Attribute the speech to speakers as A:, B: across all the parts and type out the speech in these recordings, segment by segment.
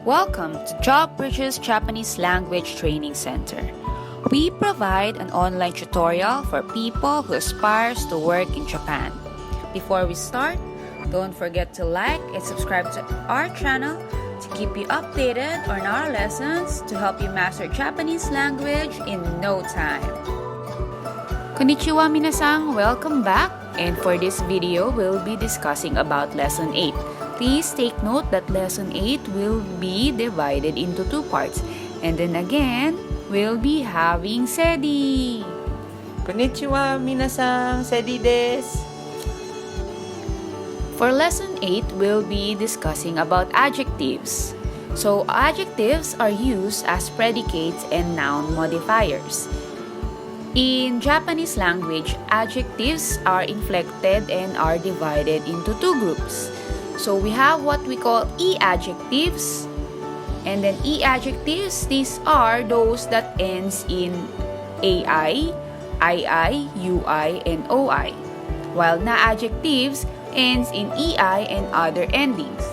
A: Welcome to Job Bridges Japanese Language Training Center. We provide an online tutorial for people who aspires to work in Japan. Before we start, don't forget to like and subscribe to our channel to keep you updated on our lessons to help you master Japanese language in no time. Konnichiwa minasan, welcome back. And for this video, we'll be discussing about Lesson 8. Please take note that Lesson 8 will be divided into two parts. And then again, we'll be having Sedi.
B: Konnichiwa minasan, Sedi desu.
A: For Lesson 8, we'll be discussing about adjectives. So, adjectives are used as predicates and noun modifiers. In Japanese language, adjectives are inflected and are divided into two groups. So we have what we call I-adjectives, and then I-adjectives, these are those that ends in AI, II, UI, and OI, while na-adjectives ends in EI and other endings.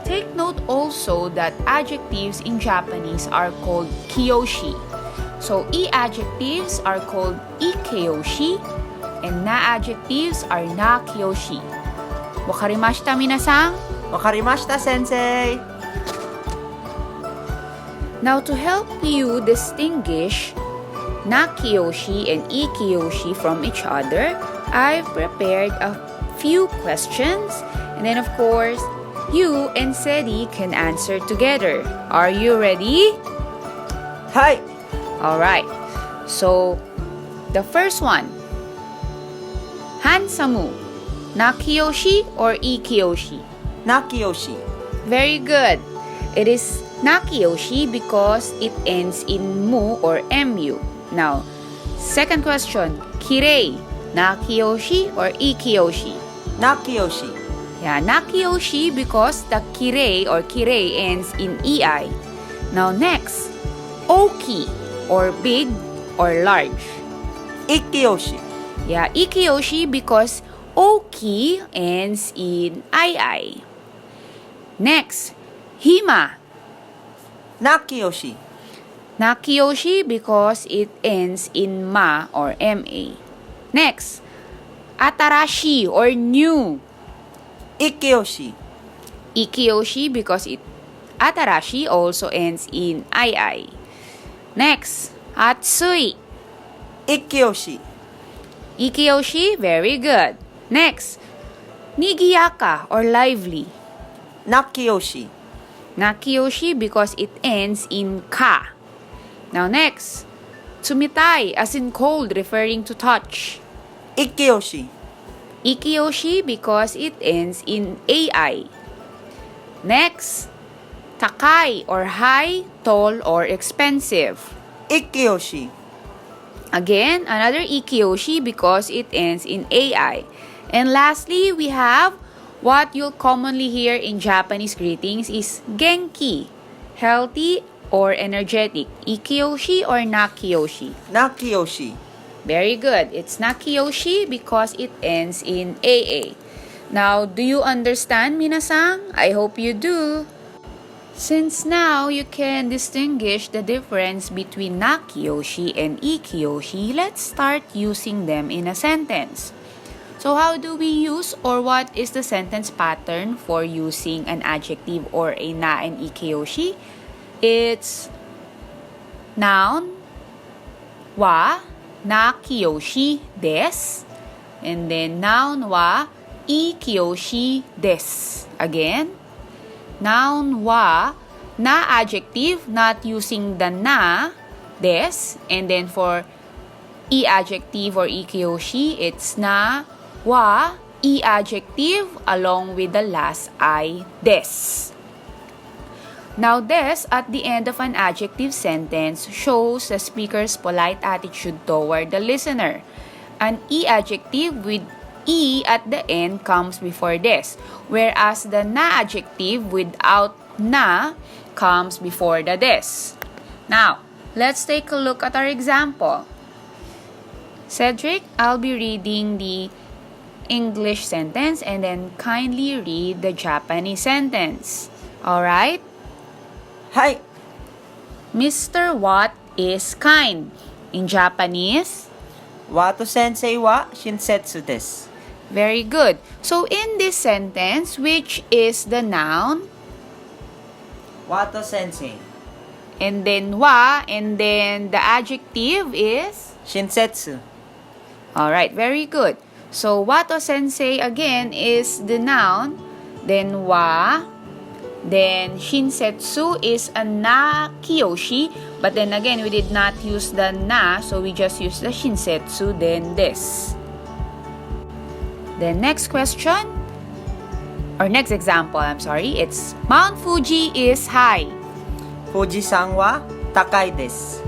A: Take note also that adjectives in Japanese are called kyoshi. So I-adjectives are called ikyoshi, and na-adjectives are na-kyoshi. Wakarimashita minasan?
B: Wakarimashita, sensei.
A: Now to help you distinguish na-kyoshi and ikyoshi from each other, I've prepared a few questions, and then of course, you and Sedi can answer together. Are you ready?
B: Hi.
A: Alright, so the first one, hansamu, na-kyoshi or ikyoshi?
B: Na-kyoshi.
A: Very good. It is na-kyoshi because it ends in mu or mu. Now, second question, kirei, na-kyoshi or ikyoshi?
B: Na-kyoshi.
A: Yeah, na-kyoshi because the kirei or kirei ends in ei. Now next, oki or big or large?
B: Ikyoshi.
A: Yeah, ikyoshi because oki ends in II. Next, hima.
B: Na-kyoshi.
A: Na-kyoshi because it ends in ma or ma. Next, atarashi or new.
B: Ikyoshi.
A: Ikyoshi because atarashi also ends in II. Next, atsui.
B: Ikyoshi.
A: Ikyoshi, very good. Next, nigiyaka or lively.
B: Na-kyoshi.
A: Na-kyoshi because it ends in ka. Now next, tsumitai as in cold referring to touch.
B: Ikyoshi.
A: Ikyoshi because it ends in ai. Next, takai or high, tall, or expensive.
B: Ikyoshi.
A: Again, another ikyoshi because it ends in ai. And lastly, we have what you'll commonly hear in Japanese greetings is genki, healthy or energetic. Ikyoshi or na-kyoshi?
B: Na-kyoshi.
A: Very good. It's na-kyoshi because it ends in aa. Now, do you understand, minasan? I hope you do. Since now you can distinguish the difference between na-kyoshi and ikyoshi, let's start using them in a sentence. So how do we use or what is the sentence pattern for using an adjective or a na and ikyoshi? It's noun wa na-kyoshi desu, and then noun wa ikyoshi desu. Again, noun wa na-adjective not using the na, des, and then for I-adjective or ikyoshi, it's na wa I-adjective along with the last I, des. Now, des at the end of an adjective sentence shows the speaker's polite attitude toward the listener. An I-adjective with I at the end comes before des, whereas the na-adjective without na comes before the des. Now, let's take a look at our example. Cedric, I'll be reading the English sentence and then kindly read the Japanese sentence. Alright?
B: はい。
A: Mr. Watt is kind. In Japanese,
B: Wato sensei wa shinsetsu desu.
A: very good. So in this sentence, which is the noun?
B: Wato sensei.
A: And then wa, and then the adjective is?
B: Shinsetsu.
A: Alright, very good. So Wato Sensei again is the noun, then wa, then Shinsetsu is a na kiyoshi, but then again we did not use the na, so we just use the Shinsetsu, then this. Then next question, or next example, it's Mount Fuji is high.
B: Fuji-san wa takai desu.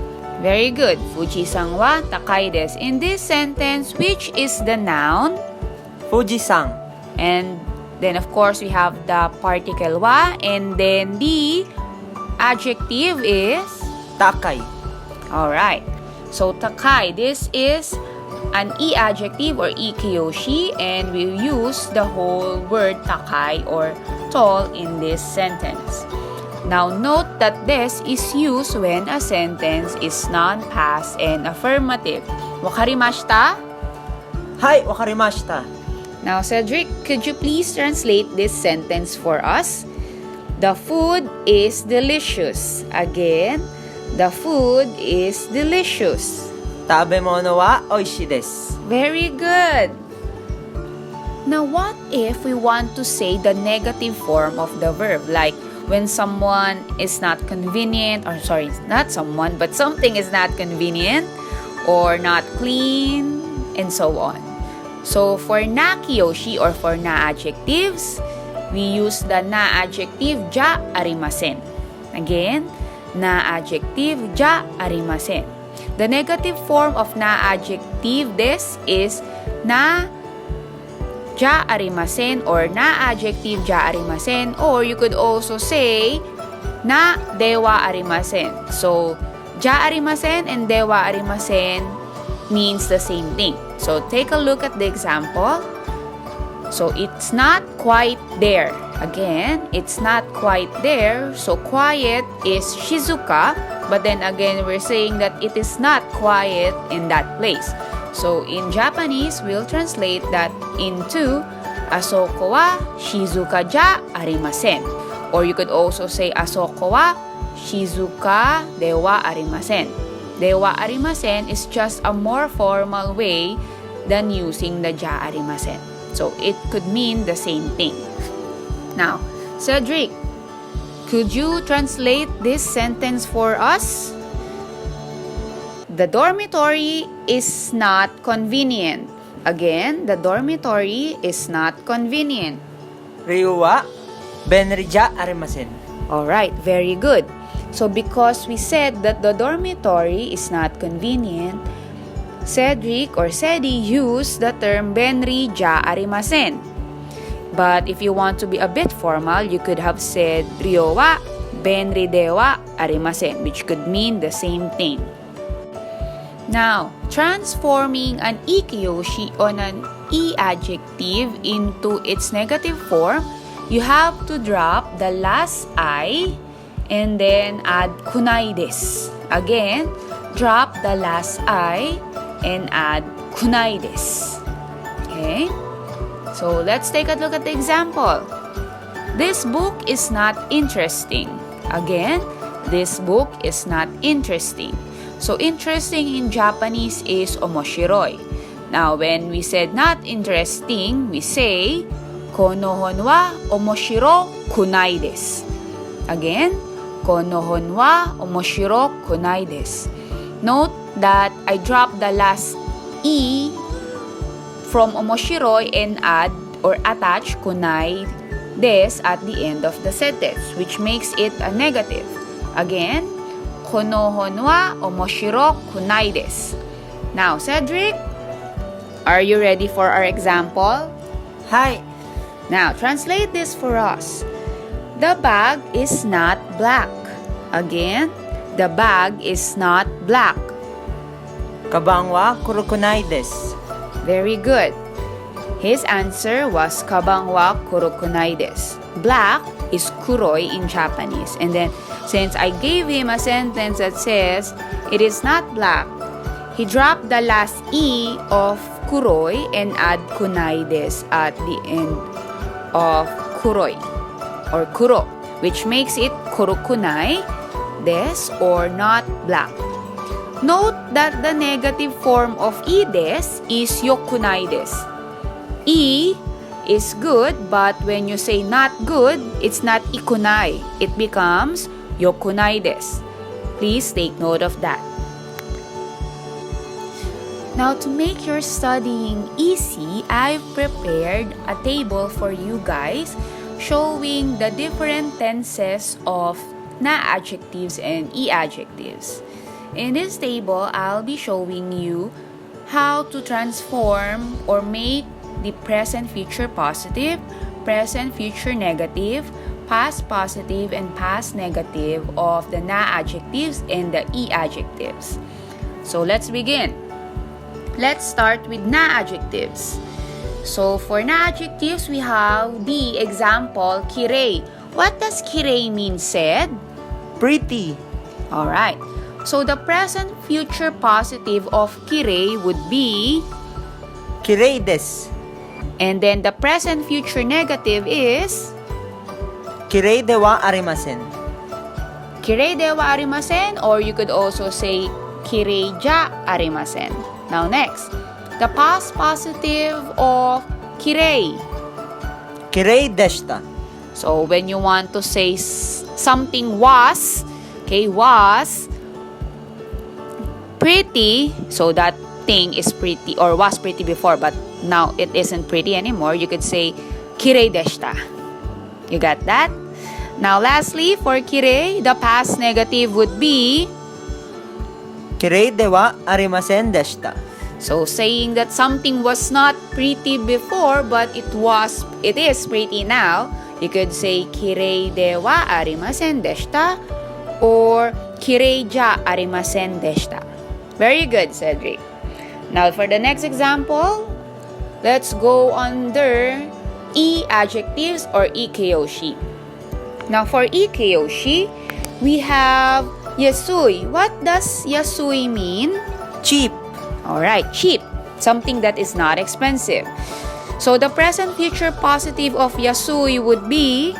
A: Very good. Fuji-san wa takai desu. In this sentence, which is the noun?
B: Fuji-san.
A: And then of course we have the particle wa, and then the adjective is?
B: Takai.
A: Alright. So takai, this is an i-adjective or i-kiyoshi, and we use the whole word takai or tall in this sentence. Now note that this is used when a sentence is non-past and affirmative. Wakarimashita?
B: Hai, wakarimashita.
A: Now, Cedric, could you please translate this sentence for us? The food is delicious. Again, the food is delicious.
B: Tabemono wa oishii desu.
A: Very good. Now, what if we want to say the negative form of the verb? Like, when someone is not convenient, or sorry, not someone, but something is not convenient, or not clean, and so on. So, for na kiyoshi or for na adjectives, we use the na adjective ja arimasen. Again, na adjective ja arimasen. The negative form of na adjective this is na ja arimasen or na adjective ja arimasen, or you could also say na dewa arimasen. So, ja arimasen and dewa arimasen means the same thing. So, take a look at the example. So, it's not quite there. Again, it's not quite there. So, quiet is shizuka. But then again, we're saying that it is not quiet in that place. So, in Japanese, we'll translate that into asoko wa shizuka ja arimasen. Or you could also say asoko wa shizuka dewa arimasen. Dewa arimasen is just a more formal way than using the ja arimasen. So, it could mean the same thing. Now, Cedric, could you translate this sentence for us? The dormitory is not convenient. Again, the dormitory is not convenient.
B: Ryu wa benri ja arimasen.
A: Alright, very good. So, because we said that the dormitory is not convenient, Cedric or Cedi used the term benri ja arimasen. But if you want to be a bit formal, you could have said ryo wa benri dewa arimasen, which could mean the same thing. Now, transforming an ikiyoshi on an i-adjective into its negative form, you have to drop the last I and then add kunai desu. Again, drop the last I and add kunai desu. Okay? So, let's take a look at the example. This book is not interesting. Again, this book is not interesting. So, interesting in Japanese is omoshiroi. Now, when we said not interesting, we say kono hon wa omoshiro kunai desu. Again, kono hon wa omoshiro kunai desu. Note that I dropped the last E from omoshiroi and add or attach kunai desu at the end of the sentence, which makes it a negative. Again, kono hon wa omoshiro kunai desu. Now, Cedric, are you ready for our example?
B: Hai.
A: Now, translate this for us. The bag is not black. Again, the bag is not black.
B: Kabang wa kurokunai desu.
A: Very good. His answer was kabang wa kurokunai desu. Black is kuroi in Japanese. And then, since I gave him a sentence that says, it is not black, he dropped the last E of kuroi and add kunai des at the end of kuroi or kuro, which makes it kurokunai des or not black. Note that the negative form of E des is yokunai des. E is good, but when you say not good, it's not ikunai. It becomes yokunai des. Please take note of that. Now, to make your studying easy, I've prepared a table for you guys showing the different tenses of na-adjectives and i-adjectives. In this table, I'll be showing you how to transform or make the present future positive, present future negative, past positive, and past negative of the na-adjectives and the i-adjectives. So let's begin. Let's start with na-adjectives. So for na-adjectives, we have the example, kirei. What does kirei mean, said?
B: Pretty.
A: Alright. So the present future positive of kirei would be,
B: Kirei desu.
A: and then the present future negative is,
B: Kirei de wa arimasen.
A: kirei de wa arimasen, or you could also say kirei ja arimasen. Now next, the past positive of kirei.
B: Kirei deshita.
A: So when you want to say something was, okay, was pretty, so that thing is pretty or was pretty before, but now it isn't pretty anymore, you could say kirei deshita. You got that? Now lastly, for kirei, the past negative would be,
B: Kirei de wa arimasen deshita.
A: so saying that something was not pretty before but it is pretty now, you could say kirei de wa arimasen deshita or kirei ja arimasen deshita. Very good, Cedric. Now for the next example, let's go under i-adjectives or ikeyoshi. Now for ikeyoshi, we have yasui. What does yasui mean?
B: Cheap.
A: Alright, cheap. Something that is not expensive. So the present future positive of yasui would be,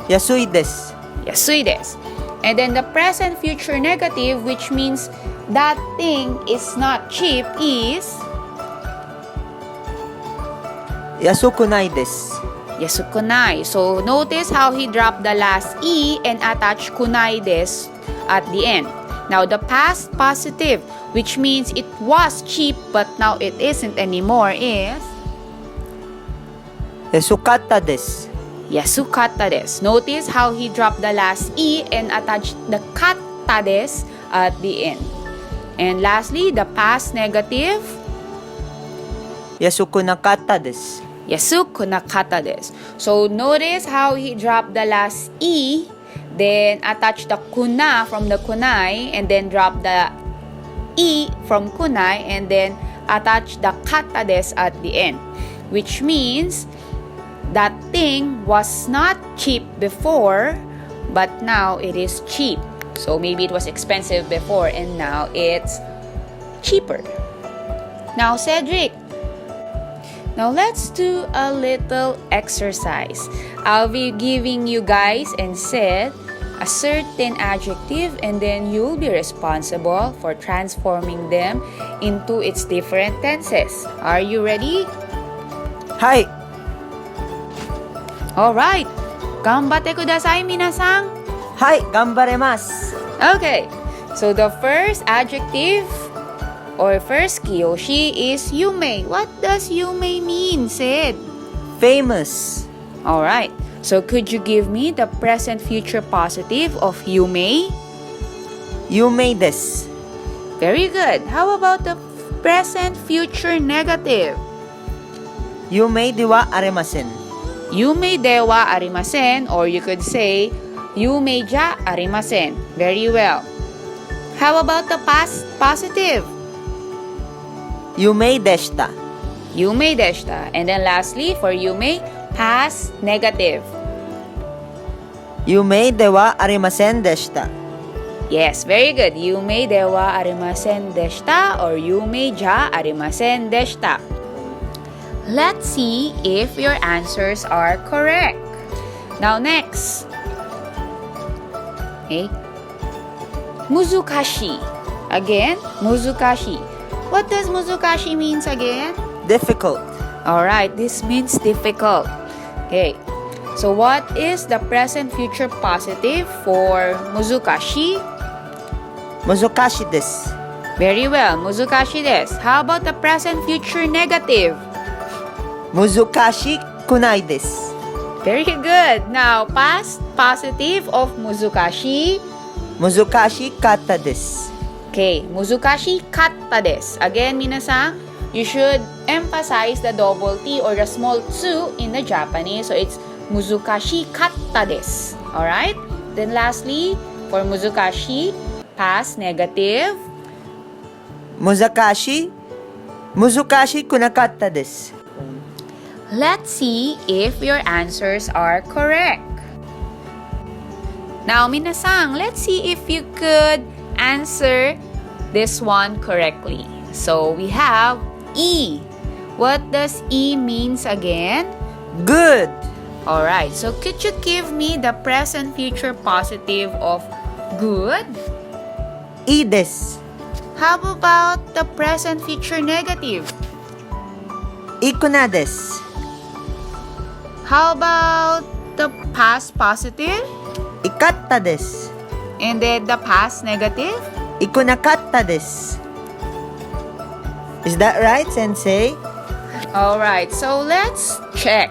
B: Yasui desu.
A: yasui desu. And then the present future negative, which means that thing is not cheap, is
B: Yasukunai desu.
A: yasukunai. So notice how he dropped the last E and attached kunai des at the end. Now the past positive, which means it was cheap but now it isn't anymore, is
B: Yasukata desu.
A: yasukata des. Notice how he dropped the last E and attached the kata des at the end. And lastly, the past negative,
B: Yasukunakata desu.
A: yasukunakata des. So notice how he dropped the last E, then attached the kuna from the kunai, and then dropped the E from kunai, and then attached the kata des at the end. Which means that thing was not cheap before, but now it is cheap. So maybe it was expensive before and now it's cheaper. Now, Cedric, now let's do a little exercise. I'll be giving you guys and said a certain adjective, and then you'll be responsible for transforming them into its different tenses. Are you ready?
B: Hai.
A: Alright. Ganbatte kudasai, minasan.
B: Hai, gambaremasu.
A: Okay. So the first adjective or first kiyoshi is yume. What does yume mean, Sid?
B: Famous.
A: Alright. So could you give me the present future positive of yume?
B: Yume desu.
A: Very good. How about the present future negative?
B: Yume de wa arimasen.
A: Yume de wa arimasen, or you could say yume ja arimasen. Very well. How about the past positive?
B: Yume deshita.
A: Yume deshita. And then lastly, for yume, past negative.
B: Yumei dewa arimasen deshita.
A: Yes, very good. Yumei dewa arimasen deshita or yumei ja arimasen deshita. Let's see if your answers are correct. Now next. Okay. Muzukashi. Again, muzukashi. What does muzukashi means again?
B: Difficult.
A: Alright, this means difficult. Okay. So what is the present future positive for muzukashi?
B: Muzukashi desu.
A: Very well, muzukashi desu. How about the present future negative?
B: Muzukashi kunai desu.
A: Very good. Now, past positive of muzukashi.
B: Muzukashi katta desu.
A: Okay, muzukashi katta desu. Again, minasan, you should emphasize the double T or the small tsu in the Japanese. So it's muzukashi katta desu. Alright? Then lastly, for muzukashi, past negative.
B: Muzukashi kunakatta desu.
A: Let's see if your answers are correct. Now, minasan, let's see if you could answer this one correctly. So, we have E. What does E means again?
B: Good.
A: Alright, so could you give me the present future positive of good?
B: I desu.
A: How about the present future negative?
B: Ikuna desu.
A: How about the past positive?
B: Ikatta desu.
A: And then the past negative?
B: Ikunakatta desu. Is that right, Sensei?
A: Alright, so let's check.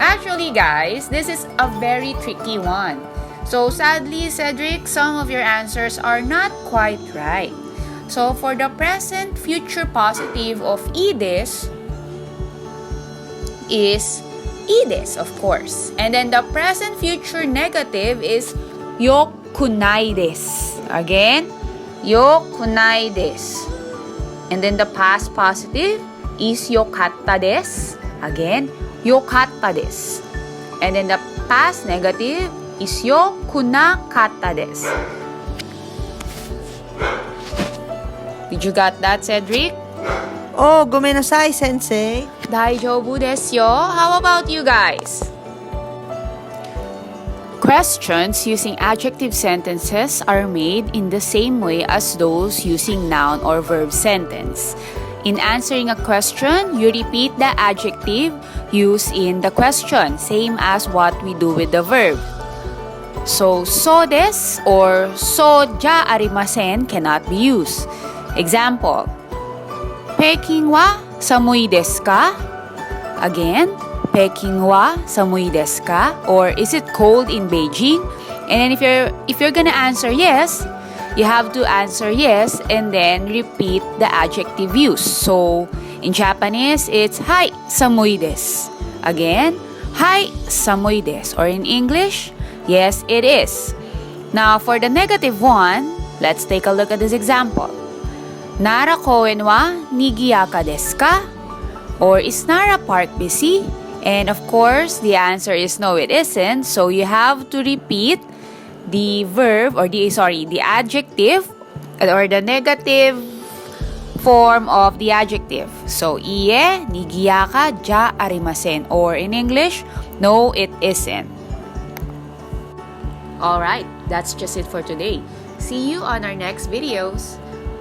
A: Actually, guys, this is a very tricky one. So sadly, Cedric, some of your answers are not quite right. So for the present future positive of ides is ides, of course. And then the present future negative is yokunai desu. Again, yokunai desu. And then the past positive is yokatta desu. Again, yokatta desu. And then the past negative is yokunakatta desu. Did you got that, Cedric?
B: Oh, gomenasai, Sensei.
A: Daijoubu desu yo. How about you guys? Questions using adjective sentences are made in the same way as those using noun or verb sentence. In answering a question, you repeat the adjective used in the question, same as what we do with the verb. So desu or ja arimasen cannot be used. Example, Peking wa samui desu ka? Again, Peking wa samui desu ka? Or is it cold in Beijing? And then if you're gonna answer yes, you have to answer yes and then repeat the adjective use. So in Japanese, it's hai samui desu. Again, hai samui desu. Or in English, yes it is. Now for the negative one, let's take a look at this example. Nara koen wa nigiyaka desu ka? Or is Nara Park busy? And of course, the answer is no, it isn't. So you have to repeat the verb or the adjective or the negative form of the adjective. So iie nigiyaka ja arimasen. Or in English, no, it isn't. Alright, that's just it for today. See you on our next videos.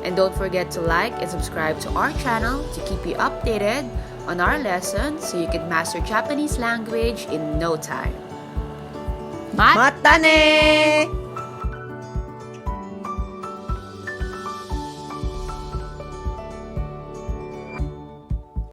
A: And don't forget to like and subscribe to our channel to keep you updated on our lessons so you can master Japanese language in no time.
B: Mata ne!